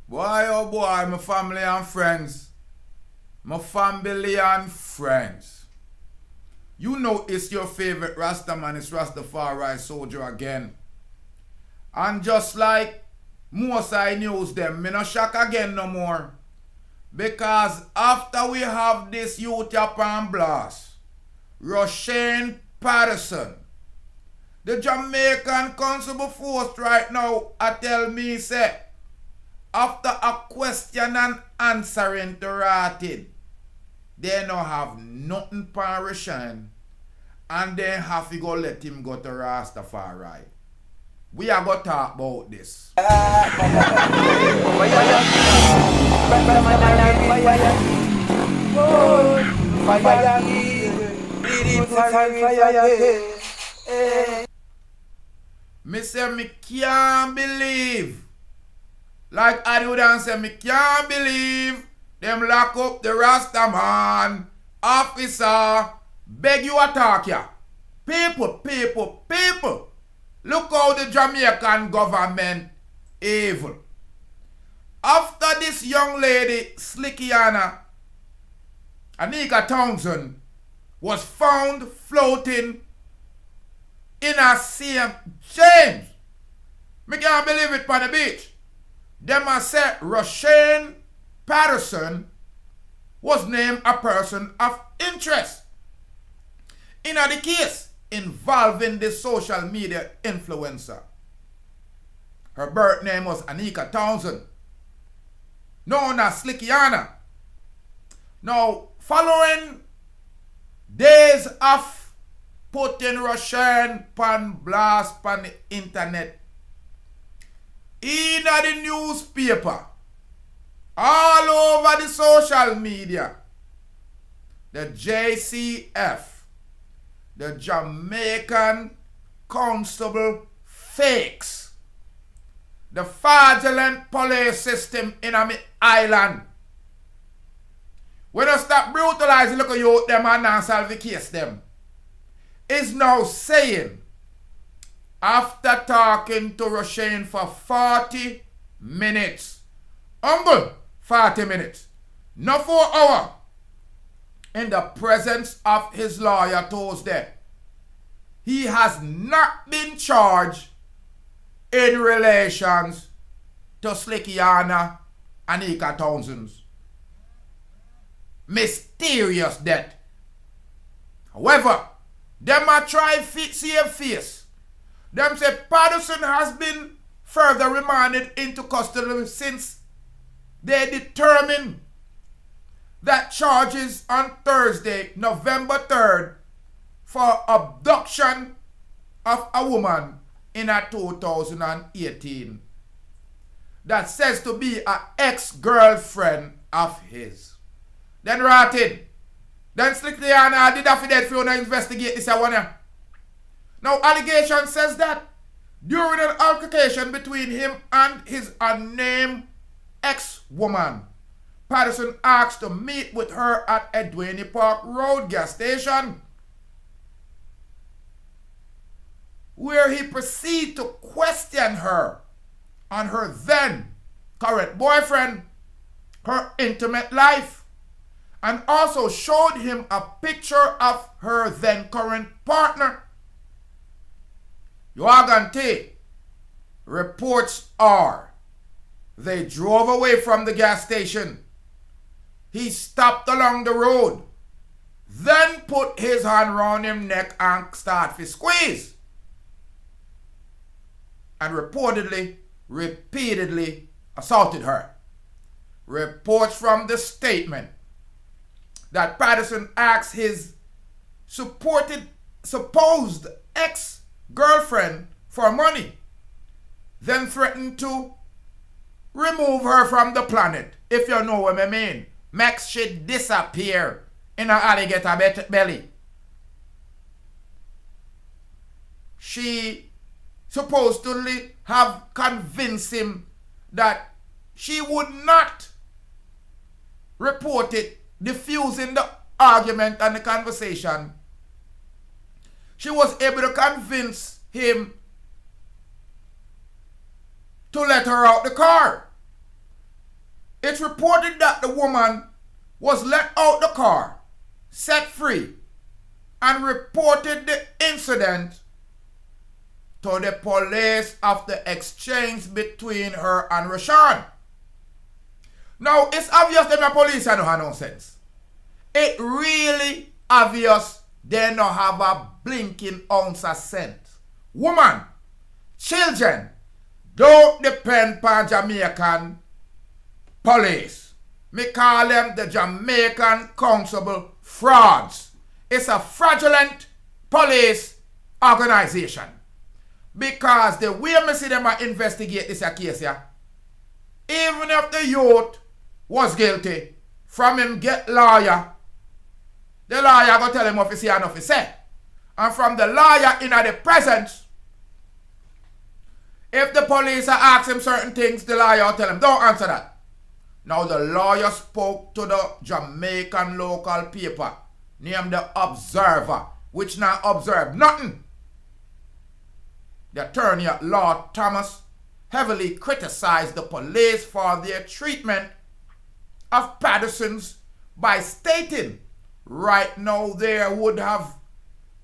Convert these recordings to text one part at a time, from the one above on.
Boy, oh boy, my family and friends. My family and friends. You know it's your favorite Rastaman, it's Rastafari Soldier again. And just like most I news them, me no shock again no more. Because after we have this youth up and blast, Rushane Patterson, the Jamaican Constable Force right now, I tell me say, after a question and answering to Ratted, they no have nothing for Rushane, and they have to go let him go to Rastafari. We are going to talk about this. Me say me can't believe. Like I would say, me can't believe them lock up the Rastaman officer. Beg you attack ya. People. Look how the Jamaican government evil. After this young lady, Slickianna, Aneka Townsend, was found floating in a St. James. Me can't believe it on the beach. Them a say Rushane Patterson was named a person of interest in the case involving the social media influencer. Her birth name was Aneka Townsend, known as Slickianna. Now, following days of putting Rushane pan blast pan the internet, in the newspaper, all over the social media, the JCF, the Jamaican Constable fakes, the fraudulent police system in a island. When you stop brutalizing, look at you, them and now solve the case them, is now saying, after talking to Rushane for 40 minutes, 40 minutes, not 4 hours, in the presence of his lawyer Tuesday, he has not been charged in relations to Slickianna and Aneka Townsend's mysterious death. However, them a try save face. Them say Patterson has been further remanded into custody since they determined that charges on Thursday, November 3rd, for abduction of a woman in a 2018 that says to be an ex-girlfriend of his. Then Ratted. Then Slickianna did affidavit for you to investigate this one. Now allegation says that during an altercation between him and his unnamed ex-woman, Patterson asked to meet with her at Edwini Park Road gas station, where he proceeded to question her on her then current boyfriend, her intimate life, and also showed him a picture of her then current partner. You are going to take. Reports are they drove away from the gas station. He stopped along the road, then put his hand around him neck and start to squeeze. And repeatedly assaulted her. Reports from the statement that Patterson asked his supposed ex-girlfriend for money, then threatened to remove her from the planet, if you know what I mean. Makes she disappear in an alligator belly. She supposedly have convinced him that she would not report it, diffusing the argument and the conversation. She was able to convince him to let her out the car. It's reported that the woman was let out the car, set free, and reported the incident to the police after exchange between her and Rushane. Now, it's obvious that the police don't have no sense. It really obvious they don't have a blinking ounce of sense. Woman, children, don't depend on Jamaican police. Me call them the Jamaican Constable frauds. It's a fraudulent police organization. Because the way me see them investigate this case here, even if the youth was guilty, from him get lawyer, the lawyer go tell him what he say and what he say. And from the lawyer in the presence, if the police ask him certain things, the lawyer will tell him, don't answer that. Now the lawyer spoke to the Jamaican local paper, named the Observer, which now observed nothing. The attorney at law, Thomas, heavily criticized the police for their treatment of Patterson's by stating right now they would have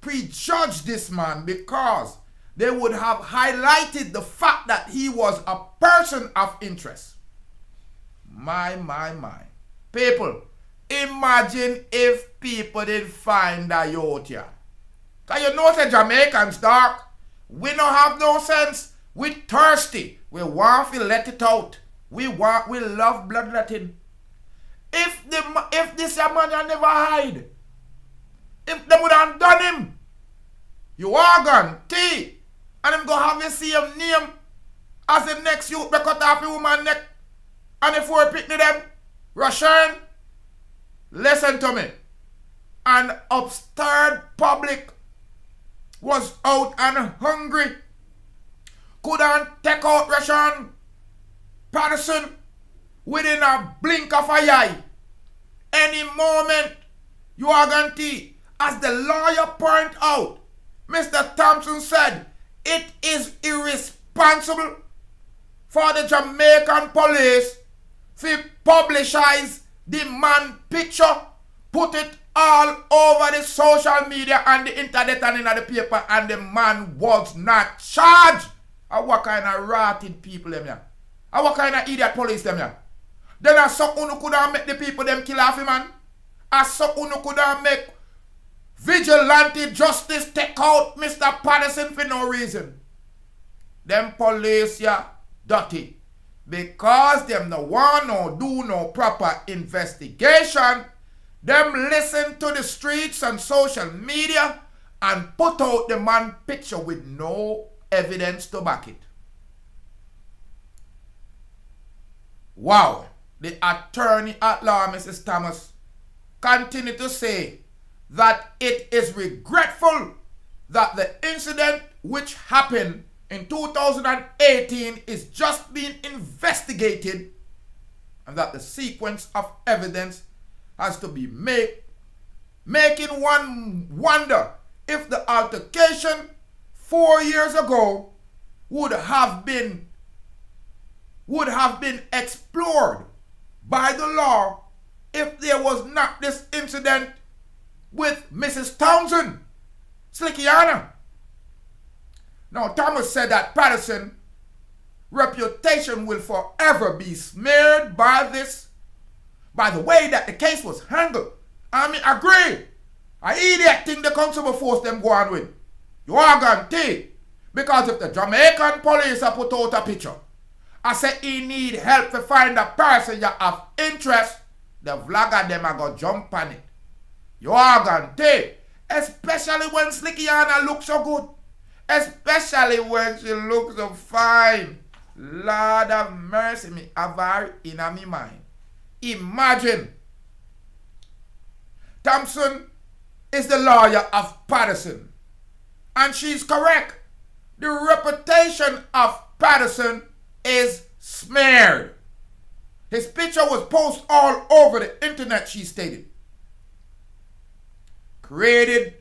prejudged this man because they would have highlighted the fact that he was a person of interest. My. People, imagine if people did find a youth here. Because you know the Jamaicans, dark. We don't have no sense. We thirsty. We want to let it out. We love bloodletting. If this man had never hide, if they would have done him, you are gone, T, and him go have the same name as the next youth that cut off the woman neck, and if we pick them, Rushane, listen to me. An upstairs public was out and hungry, couldn't take out Rushane Patterson within a blink of an eye. Any moment, you are going to, as the lawyer pointed out, Mr. Townsend said, it is irresponsible for the Jamaican police to publicize the man picture, put it all over the social media and the internet and in the paper, and the man was not charged. What kind of rotted people them here? What kind of idiot police them here? Then a so who could have make the people them kill off him, man? A so who could have make vigilante justice take out Mr. Patterson for no reason. Them police ya dirty. Because them no want no do no proper investigation, them listen to the streets and social media and put out the man picture with no evidence to back it. Wow. The attorney at law, Mrs. Thomas, continued to say that it is regretful that the incident which happened in 2018 is just being investigated and that the sequence of evidence has to be making one wonder if the altercation 4 years ago would have been explored by the law if there was not this incident with Mrs. Townsend, Slickianna. Now, Thomas said that Patterson's reputation will forever be smeared by the way that the case was handled. I mean, agree. I idiot thing the constable force them go on with. You are guaranteed. Because if the Jamaican police have put out a picture, I say he need help to find a person you have interest, the vlogger them are going to jump on it. You are guaranteed. Especially when Slickianna looks so good. Especially when she looks so fine. Lord have mercy, me have her in my mind. Imagine. Thompson is the lawyer of Patterson. And she's correct. The reputation of Patterson is smeared. His picture was posted all over the internet, she stated. Created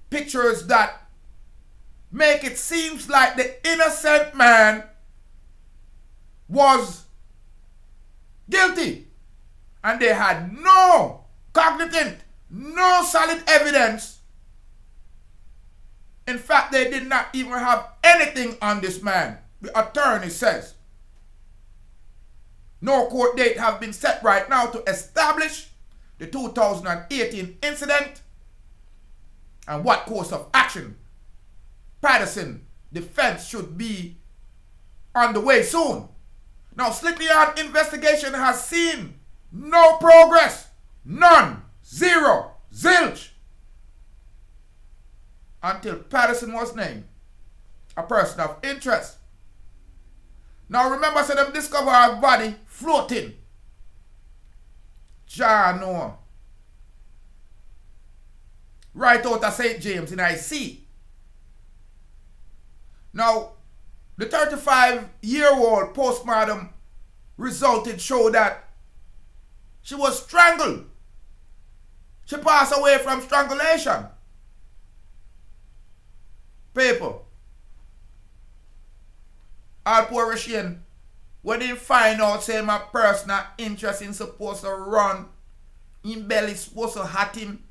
pictures that make it seem like the innocent man was guilty. And they had no cognitive, no solid evidence. In fact, they did not even have anything on this man. The attorney says no court date have been set right now to establish the 2018 incident and what course of action Patterson defense should be on the way soon. Now, Slickianna investigation has seen no progress, none, zero, zilch, until Patterson was named a person of interest. Now remember, so them discover our body floating. Jah know. Right out of St. James in I.C. Now, the 35-year-old postmortem resulted show that she was strangled. She passed away from strangulation. People, all poor Rushane, when they find out say my personal interest in supposed to run, him belly supposed to hurt him,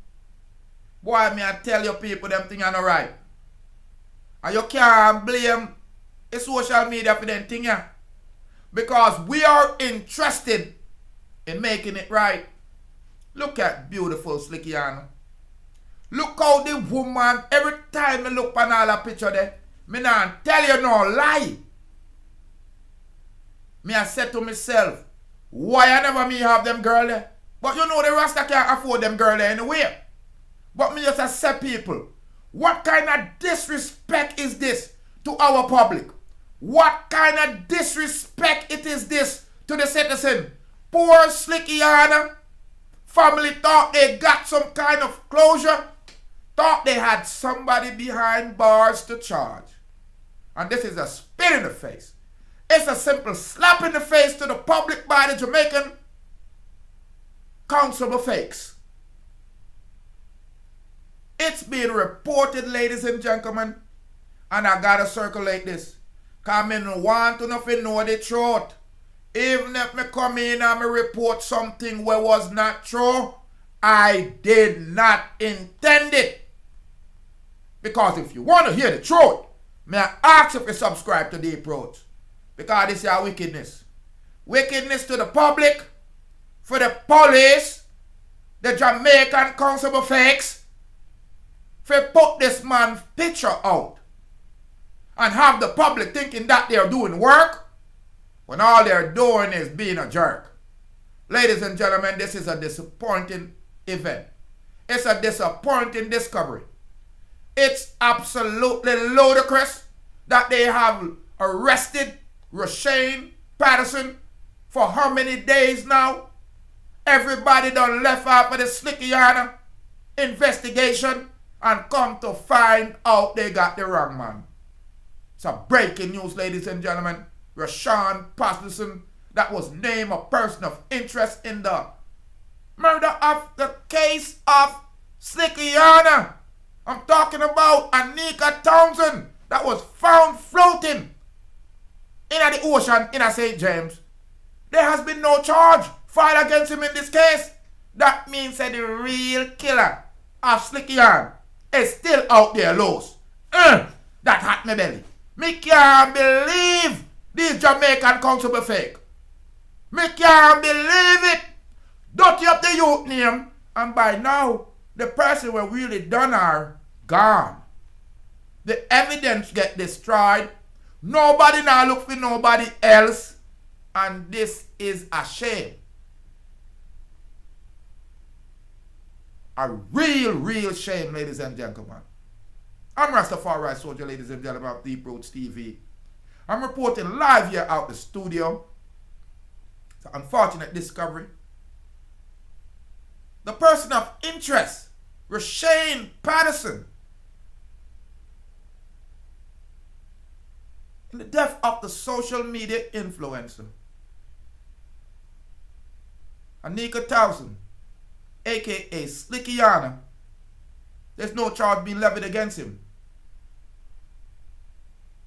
boy, me I tell you people them thing are not right. And you can't blame the social media for them thing, yeah. Because we are interested in making it right. Look at beautiful Slickianna. Look how the woman, every time I look on all the picture there, me not tell you no lie. Me I said to myself, why I never me have them girl there? But you know the Rasta can't afford them girl there anyway. But me just say people, what kind of disrespect is this to our public? What kind of disrespect it is this to the citizen? Poor Slickianna family thought they got some kind of closure, thought they had somebody behind bars to charge. And this is a spit in the face. It's a simple slap in the face to the public by the Jamaican Council of Fakes. It's being reported, ladies and gentlemen, and I gotta circulate this. Cause me no want to nothing know the truth. Even if me come in and me report something where was not true, I did not intend it. Because if you want to hear the truth, may I ask if you subscribe to the approach. Because this is our wickedness. Wickedness to the public, for the police, the Jamaican Council of Fakes, for put this man's picture out and have the public thinking that they're doing work when all they're doing is being a jerk. Ladies and gentlemen, this is a disappointing event. It's a disappointing discovery. It's absolutely ludicrous that they have arrested Rushane Patterson for how many days now? Everybody done left out for the Slickianna investigation and come to find out they got the wrong man. It's a breaking news, ladies and gentlemen. Rushane Patterson, that was named a person of interest in the murder of the case of Slickianna. I'm talking about Aneka Townsend that was found floating in the ocean in St. James. There has been no charge filed against him in this case. That means that the real killer of Slickianna is still out there loose. That hurt me belly. Me can't believe these Jamaican Council of Fake. Me can't believe it. Dirty up the youth name, and by now the person who really done are gone. The evidence get destroyed. Nobody now look for nobody else. And this is a shame. A real shame, ladies and gentlemen. I'm Rastafari Soldier, ladies and gentlemen, of Deep Roots TV. I'm reporting live here out the studio. It's an unfortunate discovery. The person of interest, Rushane Patterson, in the death of the social media influencer, Aneka Townsend, aka Slickianna. There's no charge being levied against him.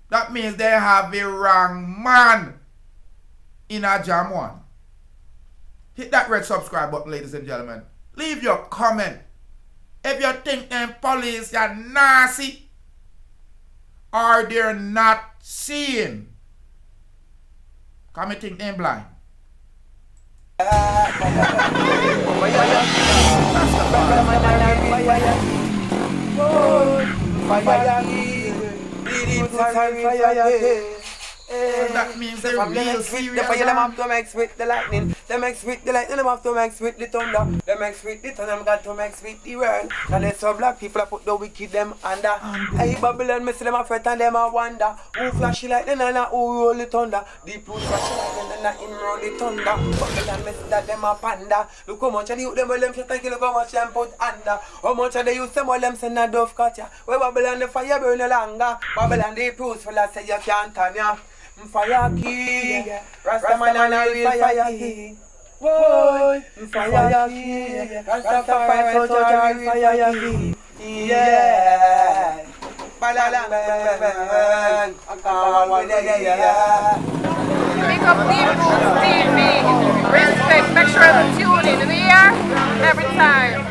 That means they have a wrong man. in our Jam 1. Hit that red subscribe button, ladies and gentlemen. Leave your comment. If you think them police are nasty or they're not seeing, come and think them blind. That means they're real serious. Them have to mix with the lightning. Them mix with the lightning. Them have to mix with the thunder. Them mix with the thunder. Them got to mix with the world. And they so black people put the wicked them under. Hey Babylon, me see them a fret and them a wonder. Who flash the lightning and who roll the thunder? Deep root flash the lightning and him roll the thunder. Babylon, me see that them a panda. Look how much of the youth them them shut and kill. Look how much them put under. How much of the youth them them send a dove cut ya. Where Babylon the fire burn no longer. Babylon the proofs full of say you can't turn ya. Fire king, Rastaman and a real fire king. Whoa, fire king, Rastafari soldier and fire king. Yeah, balalang bang, Pick up Deep TV. Respect, make sure to tune in. We are every time.